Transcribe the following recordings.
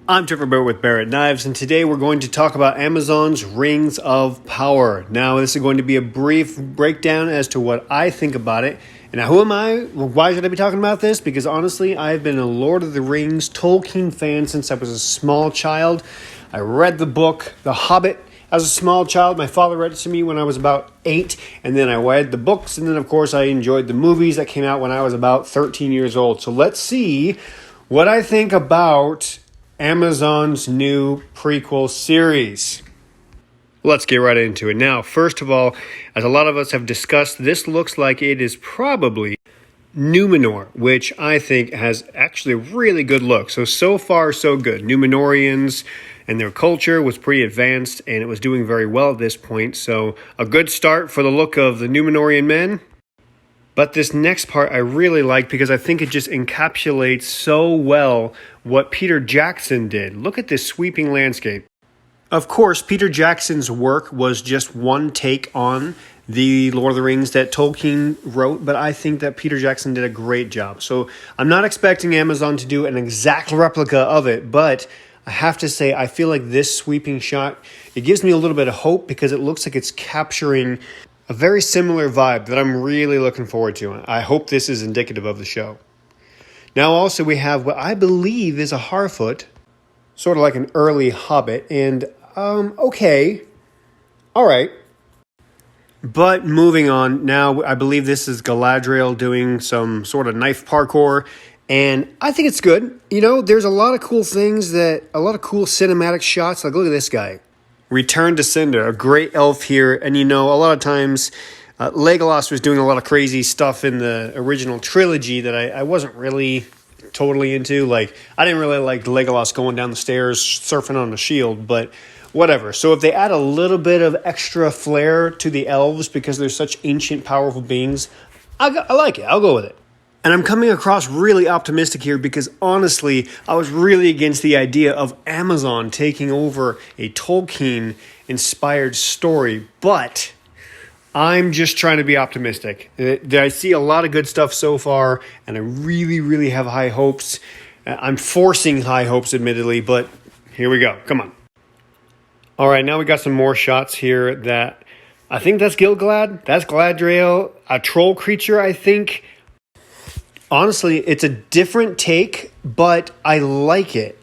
I'm Trevor Barrett with Barrett Knives, and today we're going to talk about Amazon's Rings of Power. Now, this is going to be a brief breakdown as to what I think about it. And now, who am I? Why should I be talking about this? Because honestly, I've been a Lord of the Rings Tolkien fan since I was a small child. I read the book, The Hobbit, as a small child. My father read it to me when I was about 8, and then I read the books, and then, of course, I enjoyed the movies that came out when I was about 13 years old. So let's see what I think about Amazon's new prequel series. Let's get right into it. Now, first of all, as a lot of us have discussed, this looks like it is probably Numenor, which I think has actually a really good look. So far, so good. Numenorians and their culture was pretty advanced, and it was doing very well at this point. So a good start for the look of the Numenorian men. But this next part I really like because I think it just encapsulates so well what Peter Jackson did. Look at this sweeping landscape. Of course, Peter Jackson's work was just one take on the Lord of the Rings that Tolkien wrote, but I think that Peter Jackson did a great job. So I'm not expecting Amazon to do an exact replica of it, but I have to say I feel like this sweeping shot, it gives me a little bit of hope because it looks like it's capturing a very similar vibe that I'm really looking forward to. I hope this is indicative of the show. Now also we have what I believe is a Harfoot, sort of like an early Hobbit, and okay, all right. But moving on, now I believe this is Galadriel doing some sort of knife parkour, and I think it's good. You know, there's a lot of cool things, a lot of cool cinematic shots. Like, look at this guy. Return to Cinder, a great elf here. And, you know, a lot of times Legolas was doing a lot of crazy stuff in the original trilogy that I wasn't really totally into. Like, I didn't really like Legolas going down the stairs, surfing on a shield, but whatever. So if they add a little bit of extra flair to the elves because they're such ancient, powerful beings, I like it. I'll go with it. And I'm coming across really optimistic here because honestly, I was really against the idea of Amazon taking over a Tolkien-inspired story, but I'm just trying to be optimistic. I see a lot of good stuff so far, and I really, really have high hopes. I'm forcing high hopes, admittedly, but here we go. Come on. All right, now we got some more shots here that I think that's Gil-galad. That's Galadriel, a troll creature, I think. Honestly, it's a different take, but I like it.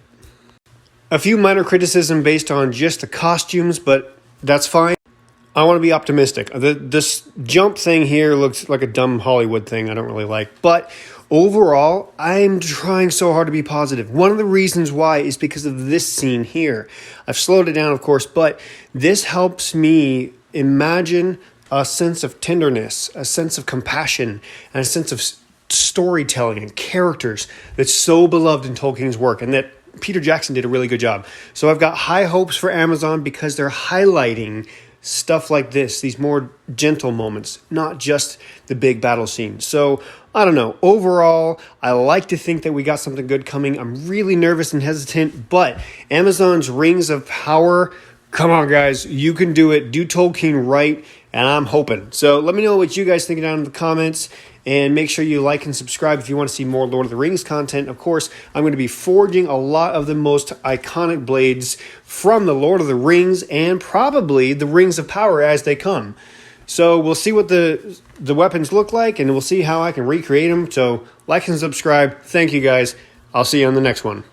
A few minor criticism based on just the costumes, but that's fine. I want to be optimistic. This jump thing here looks like a dumb Hollywood thing I don't really like. But overall, I'm trying so hard to be positive. One of the reasons why is because of this scene here. I've slowed it down, of course, but this helps me imagine a sense of tenderness, a sense of compassion, and a sense of storytelling and characters that's so beloved in Tolkien's work, and that Peter Jackson did a really good job. So I've got high hopes for Amazon because they're highlighting stuff like this, these more gentle moments, not just the big battle scene. So I don't know. Overall, I like to think that we got something good coming. I'm really nervous and hesitant, but Amazon's Rings of Power, come on guys, you can do it. Do Tolkien right, and I'm hoping. So let me know what you guys think down in the comments. And make sure you like and subscribe if you want to see more Lord of the Rings content. Of course, I'm going to be forging a lot of the most iconic blades from the Lord of the Rings and probably the Rings of Power as they come. So we'll see what the weapons look like, and we'll see how I can recreate them. So like and subscribe. Thank you, guys. I'll see you on the next one.